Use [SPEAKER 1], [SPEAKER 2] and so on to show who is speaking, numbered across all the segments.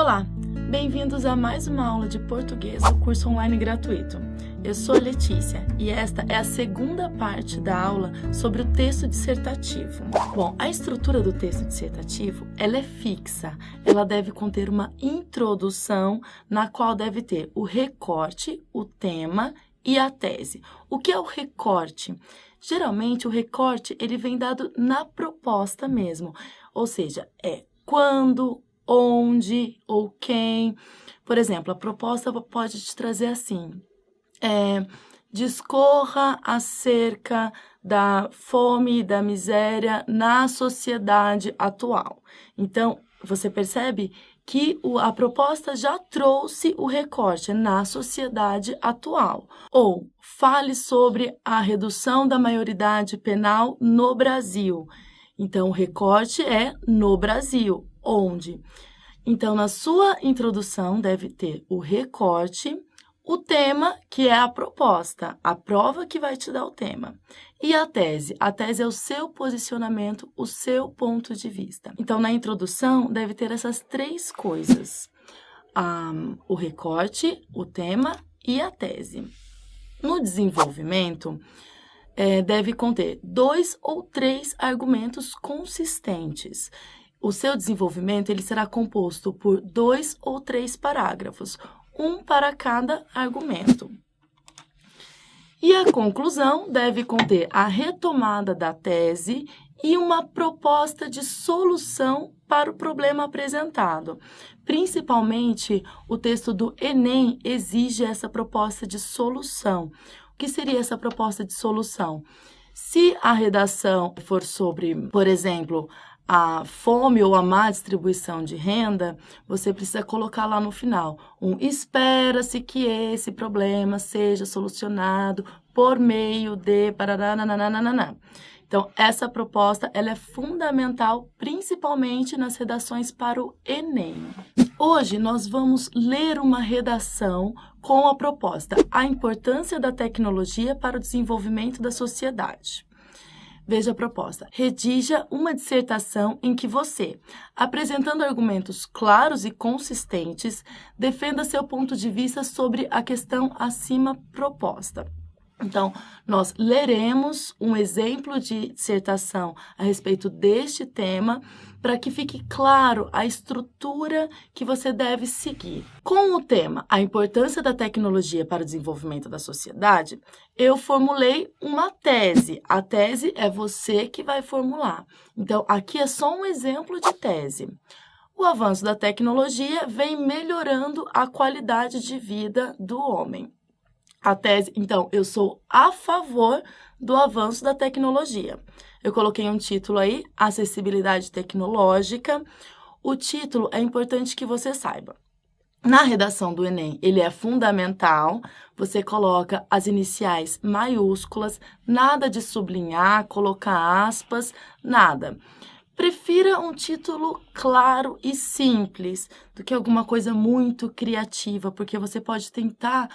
[SPEAKER 1] Olá, bem-vindos a mais uma aula de português do curso online gratuito. Eu sou Letícia e esta é a segunda parte da aula sobre o texto dissertativo. Bom, a estrutura do texto dissertativo, ela é fixa. Ela deve conter uma introdução na qual deve ter o recorte, o tema e a tese. O que é o recorte? Geralmente, o recorte ele vem dado na proposta mesmo, ou seja, é quando, onde ou quem. Por exemplo, a proposta pode te trazer assim, discorra acerca da fome e da miséria na sociedade atual. Então, você percebe que a proposta já trouxe o recorte na sociedade atual. Ou, fale sobre a redução da maioridade penal no Brasil. Então, o recorte é no Brasil. Onde? Então, na sua introdução deve ter o recorte, o tema, que é a proposta, a prova que vai te dar o tema. E a tese? A tese é o seu posicionamento, o seu ponto de vista. Então, na introdução, deve ter essas três coisas. O recorte, o tema e a tese. No desenvolvimento, deve conter 2 ou 3 argumentos consistentes. O seu desenvolvimento ele será composto por 2 ou 3 parágrafos, um para cada argumento. E a conclusão deve conter a retomada da tese e uma proposta de solução para o problema apresentado. Principalmente, o texto do Enem exige essa proposta de solução. O que seria essa proposta de solução? Se a redação for sobre, por exemplo, a fome ou a má distribuição de renda, você precisa colocar lá no final espera-se que esse problema seja solucionado por meio de nananana. Então, essa proposta ela é fundamental, principalmente nas redações para o Enem. Hoje, nós vamos ler uma redação com a proposta A importância da tecnologia para o desenvolvimento da sociedade. Veja a proposta. Redija uma dissertação em que você, apresentando argumentos claros e consistentes, defenda seu ponto de vista sobre a questão acima proposta. Então, nós leremos um exemplo de dissertação a respeito deste tema para que fique claro a estrutura que você deve seguir. Com o tema A importância da tecnologia para o desenvolvimento da sociedade, eu formulei uma tese. A tese é você que vai formular. Então, aqui é só um exemplo de tese. O avanço da tecnologia vem melhorando a qualidade de vida do homem. A tese, então, eu sou a favor do avanço da tecnologia. Eu coloquei um título aí, Acessibilidade Tecnológica. O título é importante que você saiba. Na redação do Enem, ele é fundamental. Você coloca as iniciais maiúsculas, nada de sublinhar, colocar aspas, nada. Prefira um título claro e simples do que alguma coisa muito criativa, porque você pode tentar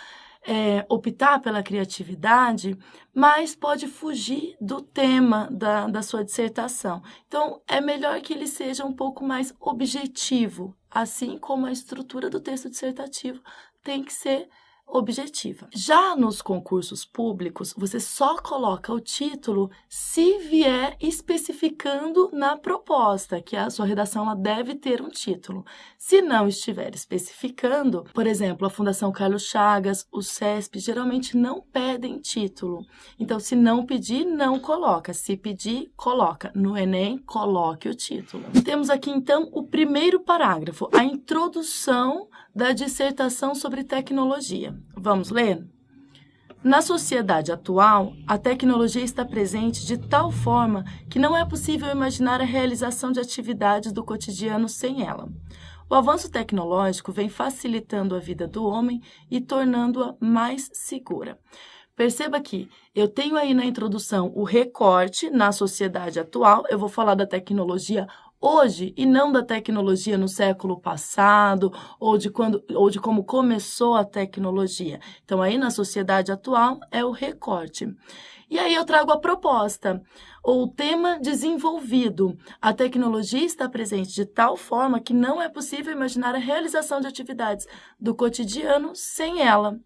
[SPEAKER 1] optar pela criatividade, mas pode fugir do tema da sua dissertação. Então, é melhor que ele seja um pouco mais objetivo, assim como a estrutura do texto dissertativo tem que ser objetiva. Já nos concursos públicos, você só coloca o título se vier especificando na proposta, que a sua redação ela deve ter um título. Se não estiver especificando, por exemplo, a Fundação Carlos Chagas, o CESP, geralmente não pedem título. Então, se não pedir, não coloca. Se pedir, coloca. No Enem, coloque o título. Temos aqui, então, o primeiro parágrafo, a introdução da dissertação sobre tecnologia. Vamos ler? Na sociedade atual, a tecnologia está presente de tal forma que não é possível imaginar a realização de atividades do cotidiano sem ela. O avanço tecnológico vem facilitando a vida do homem e tornando-a mais segura. Perceba que eu tenho aí na introdução o recorte na sociedade atual, eu vou falar da tecnologia hoje e não da tecnologia no século passado ou de como começou a tecnologia. Então, aí na sociedade atual é o recorte. E aí eu trago a proposta, ou o tema desenvolvido. A tecnologia está presente de tal forma que não é possível imaginar a realização de atividades do cotidiano sem ela.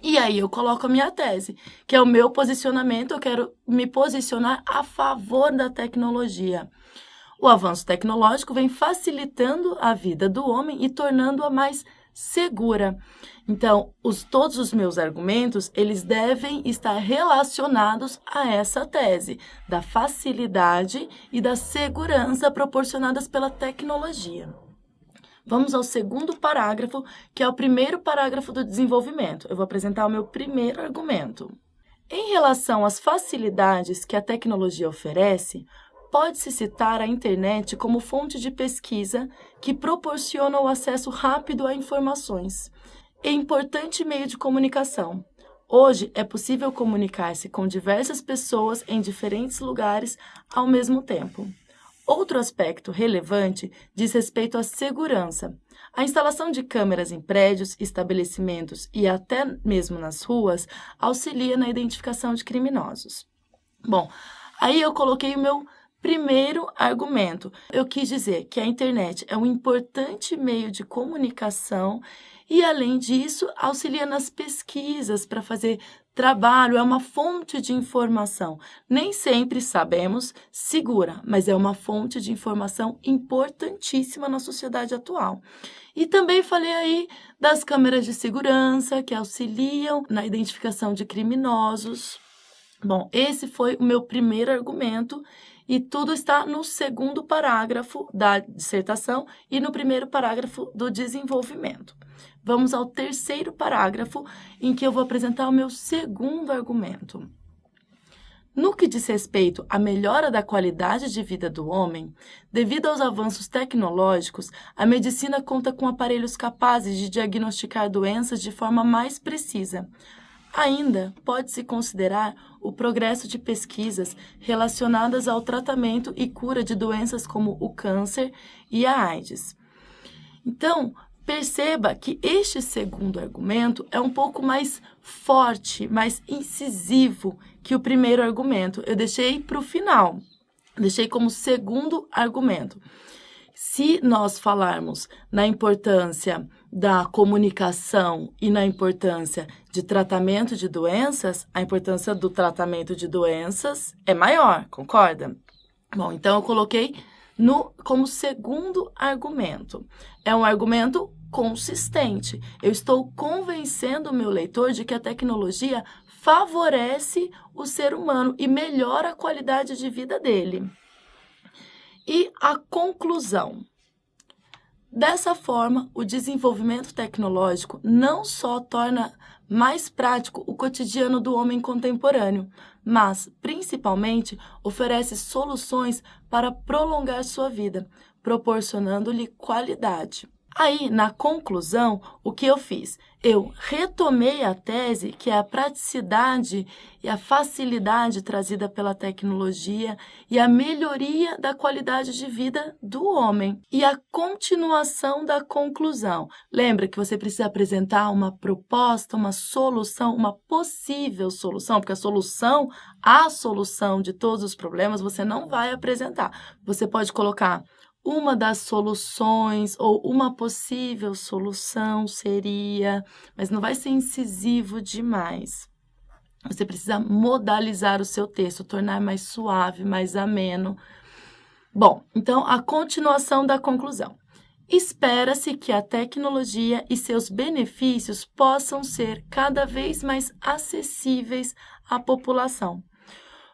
[SPEAKER 1] E aí eu coloco a minha tese, que é o meu posicionamento, eu quero me posicionar a favor da tecnologia. O avanço tecnológico vem facilitando a vida do homem e tornando-a mais segura. Então, todos os meus argumentos, eles devem estar relacionados a essa tese, da facilidade e da segurança proporcionadas pela tecnologia. Vamos ao segundo parágrafo, que é o primeiro parágrafo do desenvolvimento. Eu vou apresentar o meu primeiro argumento. Em relação às facilidades que a tecnologia oferece, pode-se citar a internet como fonte de pesquisa que proporciona o acesso rápido a informações. É importante meio de comunicação. Hoje é possível comunicar-se com diversas pessoas em diferentes lugares ao mesmo tempo. Outro aspecto relevante diz respeito à segurança. A instalação de câmeras em prédios, estabelecimentos e até mesmo nas ruas auxilia na identificação de criminosos. Bom, aí eu coloquei o meu primeiro argumento. Eu quis dizer que a internet é um importante meio de comunicação e, além disso, auxilia nas pesquisas para fazer trabalho, é uma fonte de informação. Nem sempre sabemos segura, mas é uma fonte de informação importantíssima na sociedade atual. E também falei aí das câmeras de segurança que auxiliam na identificação de criminosos. Bom, esse foi o meu primeiro argumento e tudo está no segundo parágrafo da dissertação e no primeiro parágrafo do desenvolvimento. Vamos ao terceiro parágrafo, em que eu vou apresentar o meu segundo argumento. No que diz respeito à melhora da qualidade de vida do homem, devido aos avanços tecnológicos, a medicina conta com aparelhos capazes de diagnosticar doenças de forma mais precisa. Ainda pode-se considerar o progresso de pesquisas relacionadas ao tratamento e cura de doenças como o câncer e a AIDS. Então, perceba que este segundo argumento é um pouco mais forte, mais incisivo que o primeiro argumento. Eu deixei para o final, deixei como segundo argumento. Se nós falarmos na importância da comunicação e na importância de tratamento de doenças, a importância do tratamento de doenças é maior, concorda? Bom, então eu coloquei como segundo argumento. É um argumento consistente. Eu estou convencendo o meu leitor de que a tecnologia favorece o ser humano e melhora a qualidade de vida dele. E a conclusão. Dessa forma, o desenvolvimento tecnológico não só torna mais prático o cotidiano do homem contemporâneo, mas, principalmente, oferece soluções para prolongar sua vida, proporcionando-lhe qualidade. Aí, na conclusão, o que eu fiz? Eu retomei a tese que é a praticidade e a facilidade trazida pela tecnologia e a melhoria da qualidade de vida do homem. E a continuação da conclusão. Lembra que você precisa apresentar uma proposta, uma solução, uma possível solução, porque a solução de todos os problemas você não vai apresentar. Você pode colocar uma das soluções ou uma possível solução seria, mas não vai ser incisivo demais. Você precisa modalizar o seu texto, tornar mais suave, mais ameno. Bom, então a continuação da conclusão. Espera-se que a tecnologia e seus benefícios possam ser cada vez mais acessíveis à população.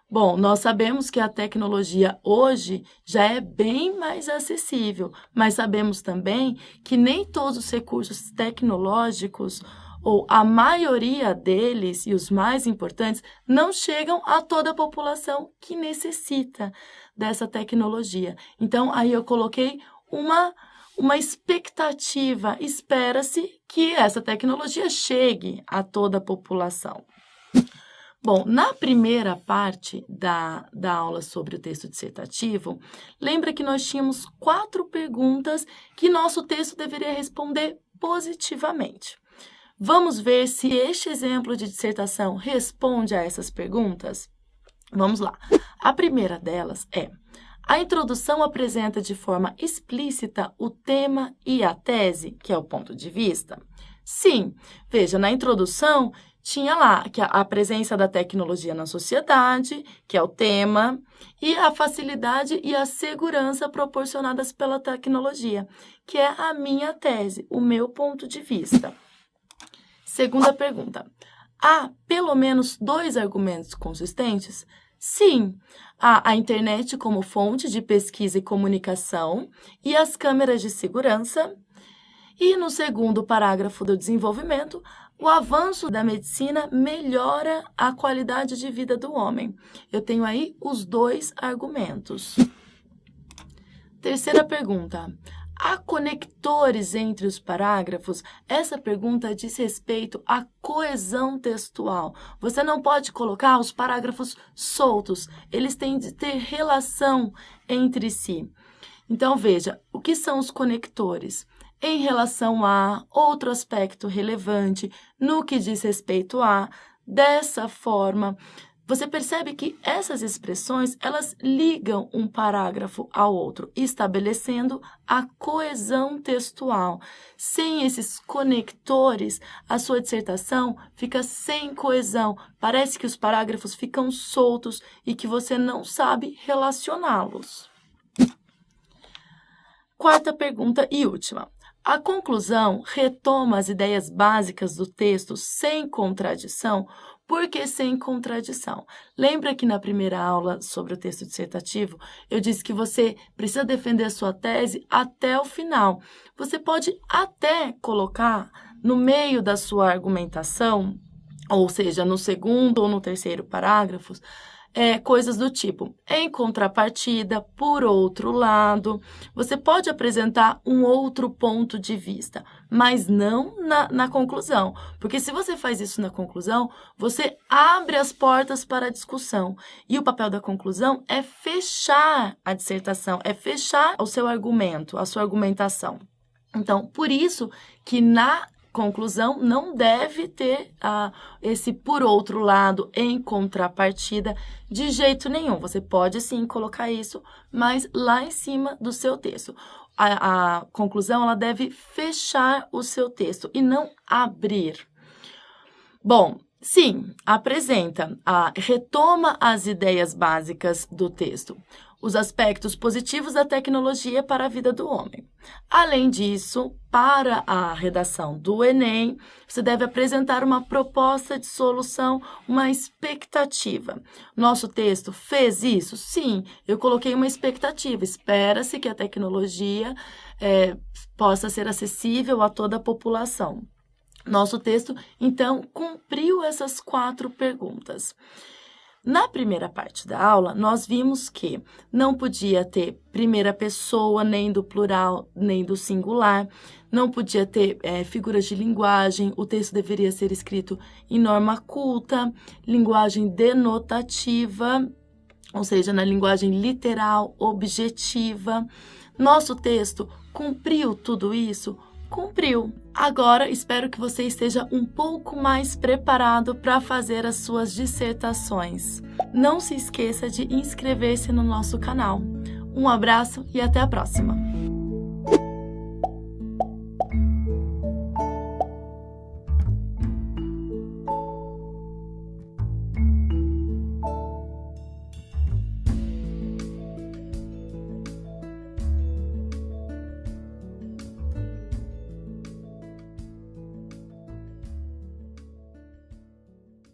[SPEAKER 1] Bom, nós sabemos que a tecnologia hoje já é bem mais acessível, mas sabemos também que nem todos os recursos tecnológicos, ou a maioria deles, e os mais importantes, não chegam a toda a população que necessita dessa tecnologia. Então, aí eu coloquei uma expectativa, espera-se que essa tecnologia chegue a toda a população. Bom, na primeira parte da aula sobre o texto dissertativo, lembra que nós tínhamos 4 perguntas que nosso texto deveria responder positivamente. Vamos ver se este exemplo de dissertação responde a essas perguntas? Vamos lá. A primeira delas é: a introdução apresenta de forma explícita o tema e a tese, que é o ponto de vista? Sim. Veja, na introdução tinha lá que a presença da tecnologia na sociedade, que é o tema, e a facilidade e a segurança proporcionadas pela tecnologia, que é a minha tese, o meu ponto de vista. Segunda pergunta: há pelo menos 2 argumentos consistentes? Sim, há a internet como fonte de pesquisa e comunicação e as câmeras de segurança. E no segundo parágrafo do desenvolvimento, o avanço da medicina melhora a qualidade de vida do homem. Eu tenho aí os 2 argumentos. Terceira pergunta: há conectores entre os parágrafos? Essa pergunta diz respeito à coesão textual. Você não pode colocar os parágrafos soltos, eles têm de ter relação entre si. Então, veja, o que são os conectores? Em relação a outro aspecto relevante, no que diz respeito a, dessa forma. Você percebe que essas expressões, elas ligam um parágrafo ao outro, estabelecendo a coesão textual. Sem esses conectores, a sua dissertação fica sem coesão. Parece que os parágrafos ficam soltos e que você não sabe relacioná-los. Quarta pergunta e última: a conclusão retoma as ideias básicas do texto sem contradição? Por que sem contradição? Lembra que na primeira aula sobre o texto dissertativo, eu disse que você precisa defender a sua tese até o final. Você pode até colocar no meio da sua argumentação, ou seja, no segundo ou no terceiro parágrafo, coisas do tipo: em contrapartida, por outro lado. Você pode apresentar um outro ponto de vista, mas não na conclusão, porque se você faz isso na conclusão, você abre as portas para a discussão. E o papel da conclusão é fechar a dissertação, é fechar o seu argumento, a sua argumentação. Então, por isso que na conclusão não deve ter esse por outro lado, em contrapartida, de jeito nenhum. Você pode sim colocar isso, mas lá em cima do seu texto. A conclusão, ela deve fechar o seu texto e não abrir. Bom, sim, apresenta, retoma as ideias básicas do texto, os aspectos positivos da tecnologia para a vida do homem. Além disso, para a redação do Enem, você deve apresentar uma proposta de solução, uma expectativa. Nosso texto fez isso? Sim, eu coloquei uma expectativa. Espera-se que a tecnologia possa ser acessível a toda a população. Nosso texto, então, cumpriu essas 4 perguntas. Na primeira parte da aula, nós vimos que não podia ter primeira pessoa, nem do plural, nem do singular, não podia ter figuras de linguagem, o texto deveria ser escrito em norma culta, linguagem denotativa, ou seja, na linguagem literal, objetiva. Nosso texto cumpriu tudo isso? Cumpriu. Agora, espero que você esteja um pouco mais preparado para fazer as suas dissertações. Não se esqueça de inscrever-se no nosso canal. Um abraço e até a próxima!